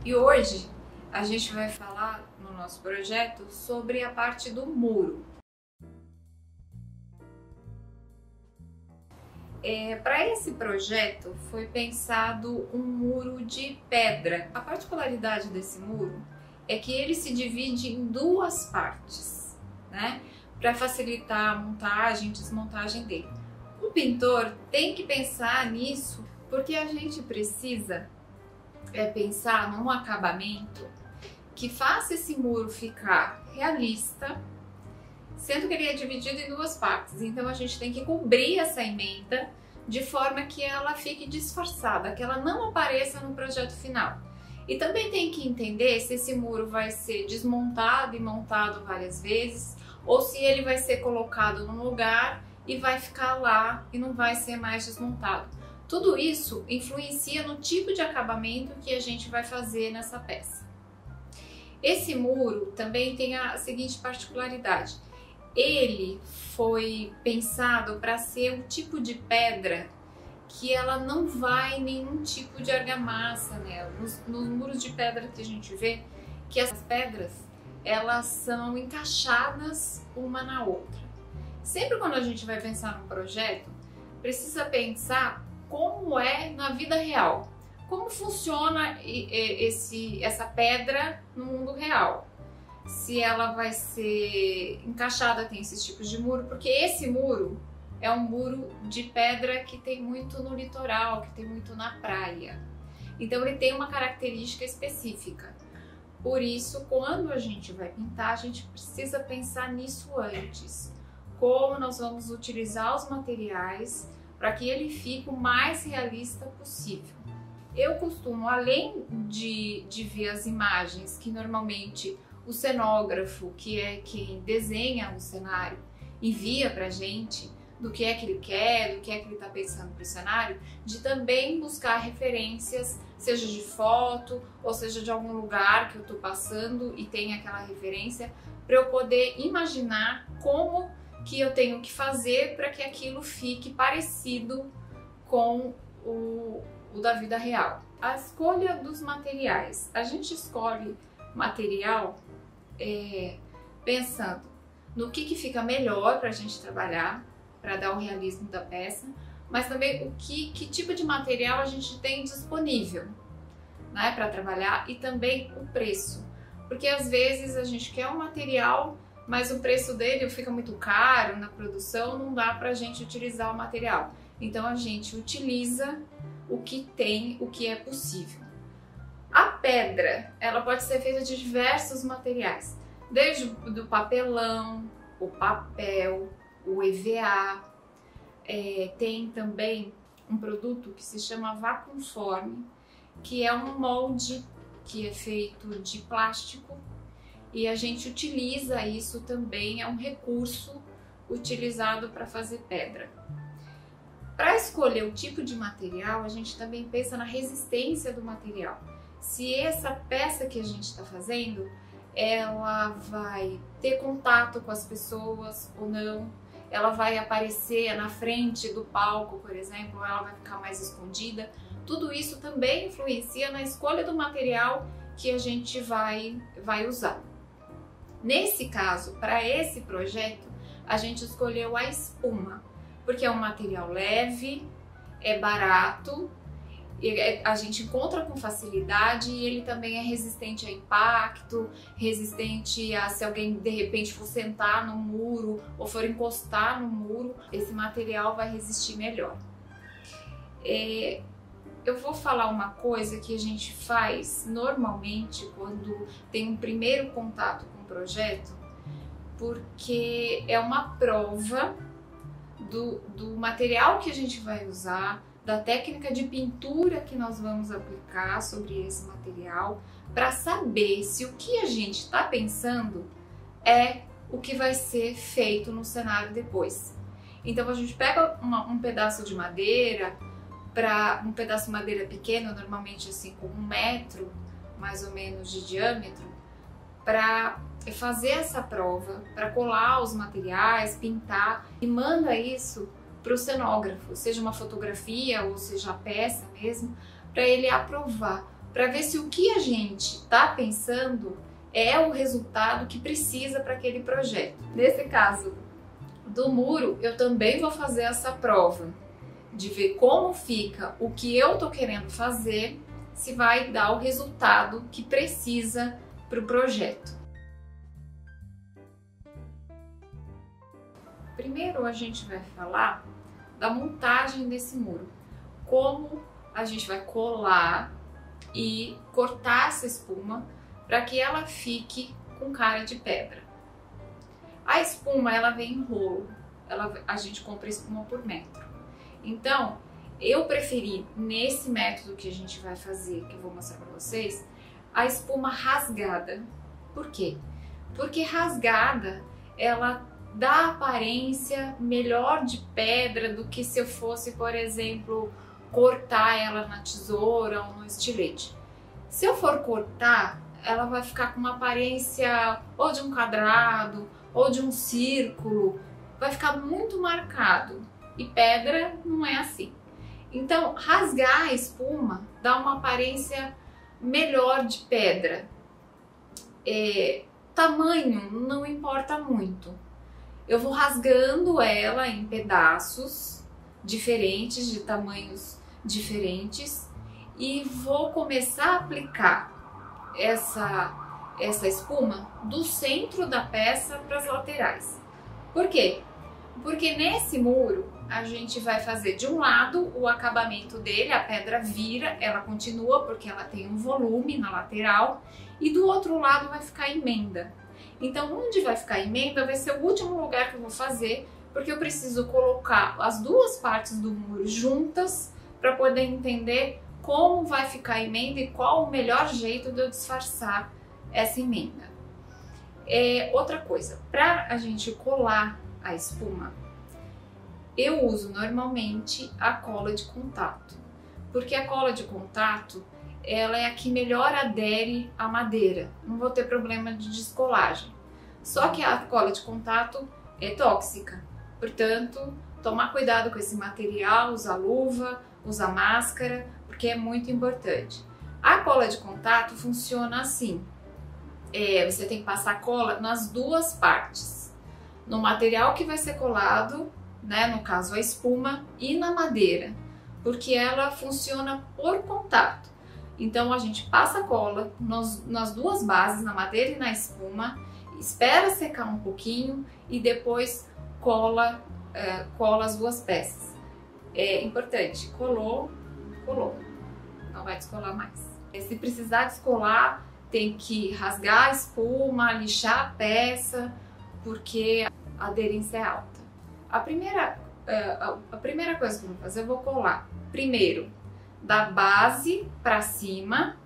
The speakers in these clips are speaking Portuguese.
E hoje a gente vai falar no nosso projeto sobre a parte do muro. Para esse projeto foi pensado um muro de pedra. A particularidade desse muro é que ele se divide em duas partes, né? Para facilitar a montagem e desmontagem dele. O pintor tem que pensar nisso porque a gente precisa pensar num acabamento que faça esse muro ficar realista, sendo que ele é dividido em duas partes. Então a gente tem que cobrir essa emenda de forma que ela fique disfarçada, que ela não apareça no projeto final. E também tem que entender se esse muro vai ser desmontado e montado várias vezes, ou se ele vai ser colocado num lugar e vai ficar lá e não vai ser mais desmontado. Tudo isso influencia no tipo de acabamento que a gente vai fazer nessa peça. Esse muro também tem a seguinte particularidade: ele foi pensado para ser um tipo de pedra que ela não vai nenhum tipo de argamassa nela. Nos muros de pedra que a gente vê, que as pedras elas são encaixadas uma na outra. Sempre quando a gente vai pensar num projeto, precisa pensar como é na vida real, como funciona essa pedra no mundo real. Se ela vai ser encaixada, tem esses tipos de muro, porque esse muro é um muro de pedra que tem muito no litoral, que tem muito na praia. Então ele tem uma característica específica. Por isso, quando a gente vai pintar, a gente precisa pensar nisso antes. Como nós vamos utilizar os materiais para que ele fique o mais realista possível. Eu costumo, além de ver as imagens que normalmente o cenógrafo, que é quem desenha o cenário, envia pra gente, do que é que ele quer, do que é que ele está pensando para o cenário, de também buscar referências, seja de foto ou seja de algum lugar que eu estou passando e tem aquela referência, para eu poder imaginar como que eu tenho que fazer para que aquilo fique parecido com o da vida real. A escolha dos materiais. A gente escolhe material pensando no que fica melhor para a gente trabalhar, para dar o realismo da peça, mas também que tipo de material a gente tem disponível, né, para trabalhar, e também o preço. Porque às vezes a gente quer um material, mas o preço dele fica muito caro na produção, não dá para a gente utilizar o material. Então a gente utiliza o que tem, o que é possível. A pedra, ela pode ser feita de diversos materiais, desde do papelão, o papel, o EVA. Tem também um produto que se chama Vacuumform, que é um molde que é feito de plástico, e a gente utiliza isso também, é um recurso utilizado para fazer pedra. Para escolher o tipo de material, a gente também pensa na resistência do material. Se essa peça que a gente está fazendo, ela vai ter contato com as pessoas ou não, ela vai aparecer na frente do palco, por exemplo, ou ela vai ficar mais escondida. Tudo isso também influencia na escolha do material que a gente vai usar. Nesse caso, para esse projeto, a gente escolheu a espuma, porque é um material leve, é barato, a gente encontra com facilidade e ele também é resistente a impacto, resistente a se alguém de repente for sentar no muro ou for encostar no muro, esse material vai resistir melhor. Eu vou falar uma coisa que a gente faz normalmente quando tem um primeiro contato com o projeto, porque é uma prova do material que a gente vai usar, da técnica de pintura que nós vamos aplicar sobre esse material, para saber se o que a gente está pensando é o que vai ser feito no cenário depois. Então a gente pega um pedaço de madeira, um pedaço de madeira pequeno, normalmente assim com 1 metro mais ou menos de diâmetro, para fazer essa prova, para colar os materiais, pintar, e manda isso para o cenógrafo, seja uma fotografia ou seja a peça mesmo, para ele aprovar, para ver se o que a gente está pensando é o resultado que precisa para aquele projeto. Nesse caso do muro, eu também vou fazer essa prova de ver como fica o que eu estou querendo fazer, se vai dar o resultado que precisa para o projeto. Primeiro a gente vai falar da montagem desse muro, como a gente vai colar e cortar essa espuma para que ela fique com cara de pedra. A espuma ela vem em rolo, a gente compra espuma por metro. Então eu preferi nesse método que a gente vai fazer, que eu vou mostrar para vocês, a espuma rasgada. Por quê? Porque rasgada ela dá aparência melhor de pedra do que se eu fosse, por exemplo, cortar ela na tesoura ou no estilete. Se eu for cortar, ela vai ficar com uma aparência ou de um quadrado ou de um círculo, vai ficar muito marcado, e pedra não é assim. Então, rasgar a espuma dá uma aparência melhor de pedra. Tamanho não importa muito. Eu vou rasgando ela em pedaços diferentes, de tamanhos diferentes, e vou começar a aplicar essa espuma do centro da peça para as laterais. Por quê? Porque nesse muro a gente vai fazer de um lado o acabamento dele, a pedra vira, ela continua porque ela tem um volume na lateral, e do outro lado vai ficar emenda. Então onde vai ficar emenda vai ser o último lugar que eu vou fazer, porque eu preciso colocar as duas partes do muro juntas para poder entender como vai ficar a emenda e qual o melhor jeito de eu disfarçar essa emenda. Outra coisa, para a gente colar a espuma, eu uso normalmente a cola de contato, porque a cola de contato ela é a que melhor adere à madeira, não vou ter problema de descolagem. Só que a cola de contato é tóxica, portanto, tomar cuidado com esse material, usar luva, usar máscara, porque é muito importante. A cola de contato funciona assim, você tem que passar cola nas duas partes, no material que vai ser colado, né, no caso a espuma, e na madeira, porque ela funciona por contato. Então a gente passa a cola nas duas bases, na madeira e na espuma, espera secar um pouquinho e depois cola as duas peças. É importante, colou, não vai descolar mais. Se precisar descolar, tem que rasgar a espuma, lixar a peça, porque a aderência é alta. A primeira coisa que eu vou fazer, eu vou colar primeiro da base para cima,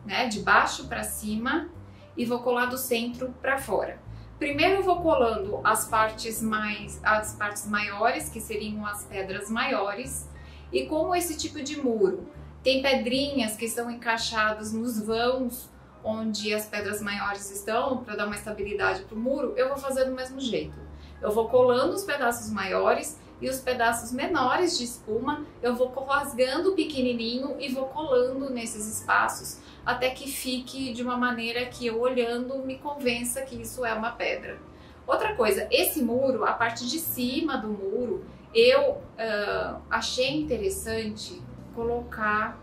né, de baixo para cima, e vou colar do centro para fora. Primeiro eu vou colando as partes maiores, que seriam as pedras maiores, e como esse tipo de muro tem pedrinhas que estão encaixadas nos vãos onde as pedras maiores estão, para dar uma estabilidade para o muro, eu vou fazer do mesmo jeito. Eu vou colando os pedaços maiores e os pedaços menores de espuma, eu vou rasgando pequenininho e vou colando nesses espaços até que fique de uma maneira que eu olhando me convença que isso é uma pedra. Outra coisa, esse muro, a parte de cima do muro, eu achei interessante colocar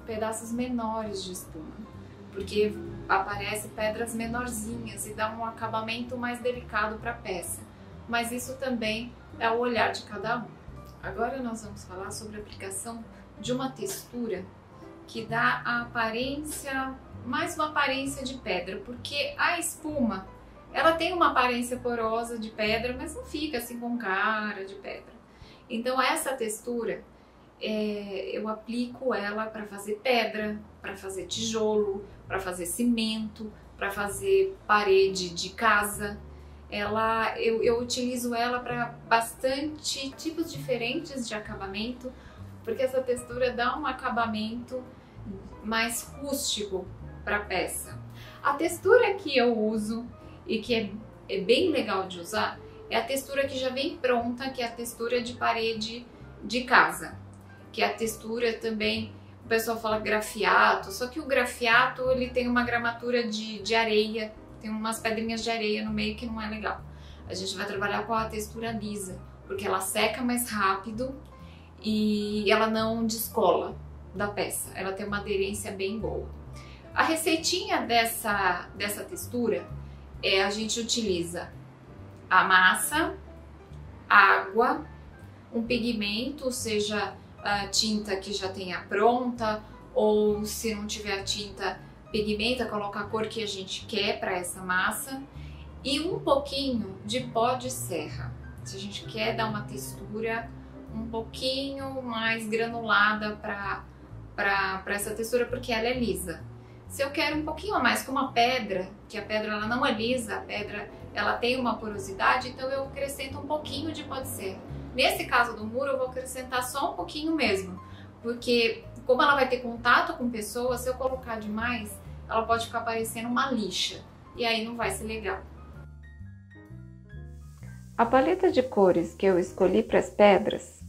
pedaços menores de espuma, porque aparecem pedras menorzinhas e dá um acabamento mais delicado para a peça. Mas isso também é o olhar de cada um. Agora nós vamos falar sobre a aplicação de uma textura que dá a aparência, mais uma aparência de pedra, porque a espuma, ela tem uma aparência porosa de pedra, mas não fica assim com cara de pedra. Então essa textura, eu aplico ela para fazer pedra, para fazer tijolo, para fazer cimento, para fazer parede de casa. Eu utilizo ela para bastante tipos diferentes de acabamento, porque essa textura dá um acabamento mais rústico para a peça. A textura que eu uso e que é bem legal de usar é a textura que já vem pronta, que é a textura de parede de casa, que é a textura também o pessoal fala grafiato, só que o grafiato ele tem uma gramatura de areia, tem umas pedrinhas de areia no meio que não é legal. A gente vai trabalhar com a textura lisa, porque ela seca mais rápido e ela não descola da peça, ela tem uma aderência bem boa. A receitinha dessa textura a gente utiliza a massa, água, um pigmento, seja a tinta que já tenha pronta, ou se não tiver a tinta, pigmenta, coloca a cor que a gente quer para essa massa, e um pouquinho de pó de serra, se a gente quer dar uma textura um pouquinho mais granulada para essa textura, porque ela é lisa. Se eu quero um pouquinho a mais, como a pedra, que a pedra ela não é lisa, a pedra ela tem uma porosidade, então eu acrescento um pouquinho de pó de serra. Nesse caso do muro eu vou acrescentar só um pouquinho mesmo, porque como ela vai ter contato com pessoas, se eu colocar demais, ela pode ficar parecendo uma lixa, e aí não vai ser legal. A paleta de cores que eu escolhi para as pedras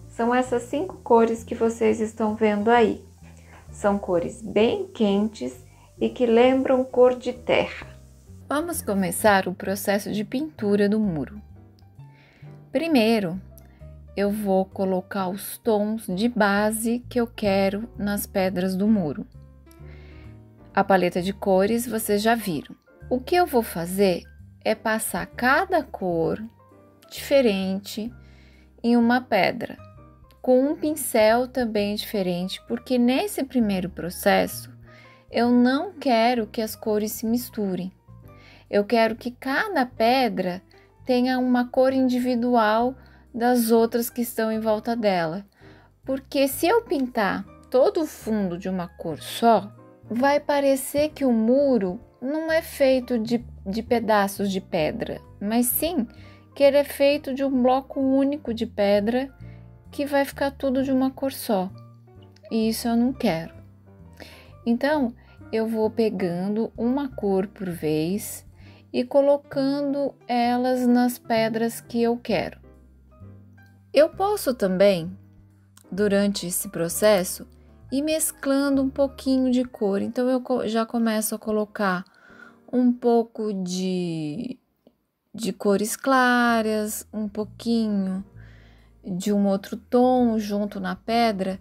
são essas 5 cores que vocês estão vendo aí. São cores bem quentes e que lembram cor de terra. Vamos começar o processo de pintura do muro. Primeiro, eu vou colocar os tons de base que eu quero nas pedras do muro. A paleta de cores vocês já viram. O que eu vou fazer é passar cada cor diferente em uma pedra, com um pincel também diferente, porque nesse primeiro processo eu não quero que as cores se misturem. Eu quero que cada pedra tenha uma cor individual das outras que estão em volta dela, porque se eu pintar todo o fundo de uma cor só, vai parecer que o muro não é feito de pedaços de pedra, mas sim que ele é feito de um bloco único de pedra que vai ficar tudo de uma cor só, e isso eu não quero. Então, eu vou pegando uma cor por vez e colocando elas nas pedras que eu quero. Eu posso também, durante esse processo, ir mesclando um pouquinho de cor, então eu já começo a colocar um pouco de cores claras, um pouquinho de um outro tom junto na pedra,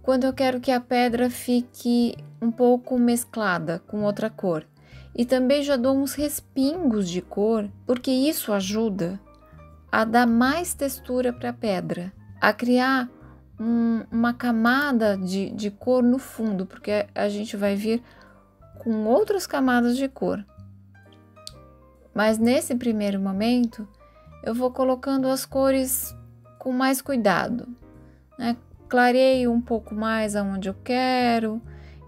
quando eu quero que a pedra fique um pouco mesclada com outra cor. E também já dou uns respingos de cor, porque isso ajuda a dar mais textura para a pedra, a criar uma camada de cor no fundo, porque a gente vai vir com outras camadas de cor. Mas nesse primeiro momento, eu vou colocando as cores com mais cuidado, né? Clareio um pouco mais aonde eu quero,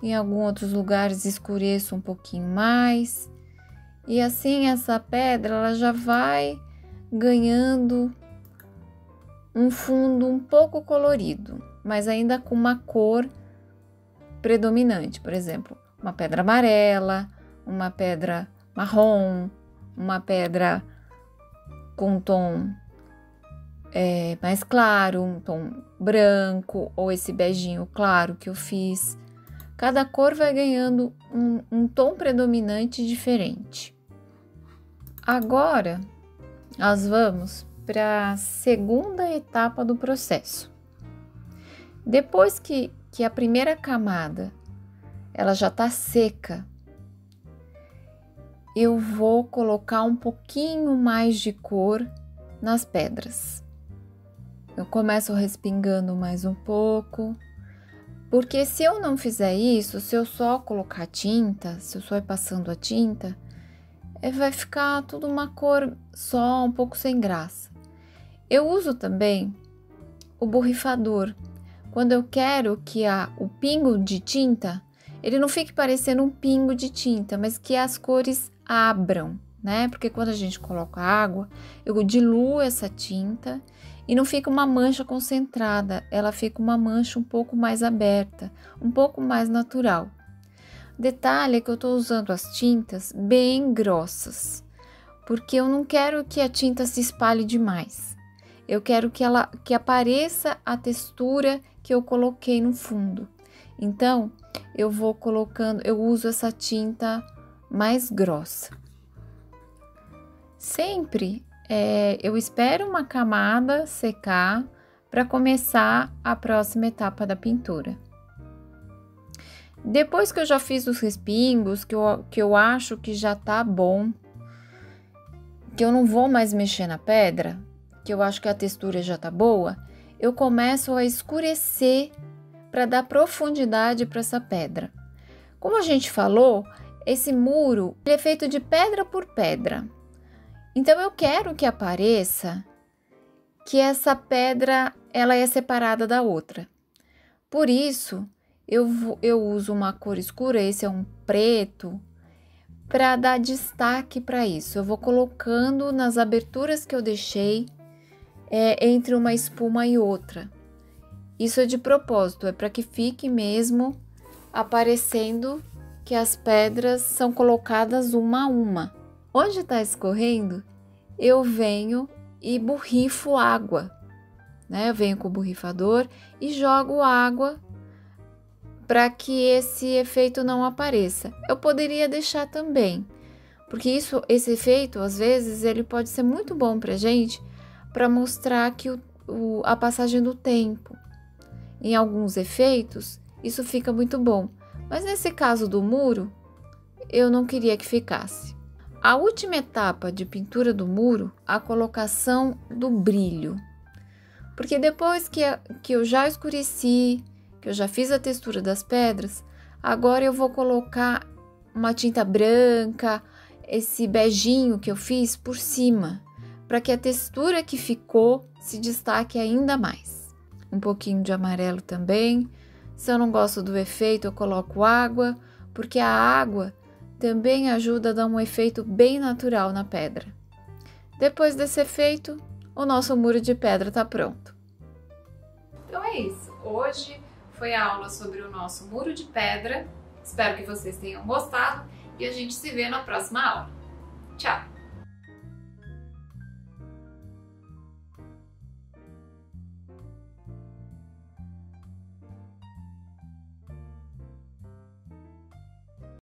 em alguns outros lugares escureço um pouquinho mais, e assim essa pedra ela já vai ganhando um fundo um pouco colorido, mas ainda com uma cor predominante, por exemplo, uma pedra amarela, uma pedra marrom, uma pedra com tom mais claro, um tom branco, ou esse beijinho claro que eu fiz. Cada cor vai ganhando um tom predominante diferente. Agora, nós vamos para a segunda etapa do processo. Depois que a primeira camada ela já está seca, eu vou colocar um pouquinho mais de cor nas pedras. Eu começo respingando mais um pouco, porque se eu não fizer isso, se eu só colocar tinta, se eu só ir passando a tinta, vai ficar tudo uma cor só, um pouco sem graça. Eu uso também o borrifador, quando eu quero que o pingo de tinta, ele não fique parecendo um pingo de tinta, mas que as cores abram, né? Porque quando a gente coloca água, eu diluo essa tinta e não fica uma mancha concentrada, ela fica uma mancha um pouco mais aberta, um pouco mais natural. Detalhe é que eu estou usando as tintas bem grossas, porque eu não quero que a tinta se espalhe demais. Eu quero que apareça a textura que eu coloquei no fundo. Então, eu vou colocando, eu uso essa tinta mais grossa. Sempre eu espero uma camada secar para começar a próxima etapa da pintura. Depois que eu já fiz os respingos, que eu acho que já tá bom, que eu não vou mais mexer na pedra, que eu acho que a textura já tá boa, eu começo a escurecer para dar profundidade para essa pedra. Como a gente falou, esse muro ele é feito de pedra por pedra. Então eu quero que apareça que essa pedra ela é separada da outra. Por isso, eu uso uma cor escura, esse é um preto, para dar destaque para isso. Eu vou colocando nas aberturas que eu deixei entre uma espuma e outra. Isso é de propósito, é para que fique mesmo aparecendo que as pedras são colocadas uma a uma. Onde está escorrendo, eu venho e borrifo água, né? Eu venho com o borrifador e jogo água para que esse efeito não apareça. Eu poderia deixar também, porque esse efeito, às vezes, ele pode ser muito bom para gente, para mostrar que a passagem do tempo. Em alguns efeitos, isso fica muito bom. Mas nesse caso do muro, eu não queria que ficasse. A última etapa de pintura do muro, a colocação do brilho. Porque depois que eu já escureci, que eu já fiz a textura das pedras, agora eu vou colocar uma tinta branca, esse beijinho que eu fiz por cima, para que a textura que ficou se destaque ainda mais. Um pouquinho de amarelo também. Se eu não gosto do efeito, eu coloco água, porque a água também ajuda a dar um efeito bem natural na pedra. Depois desse efeito, o nosso muro de pedra está pronto. Então é isso. Hoje foi a aula sobre o nosso muro de pedra. Espero que vocês tenham gostado e a gente se vê na próxima aula. Tchau!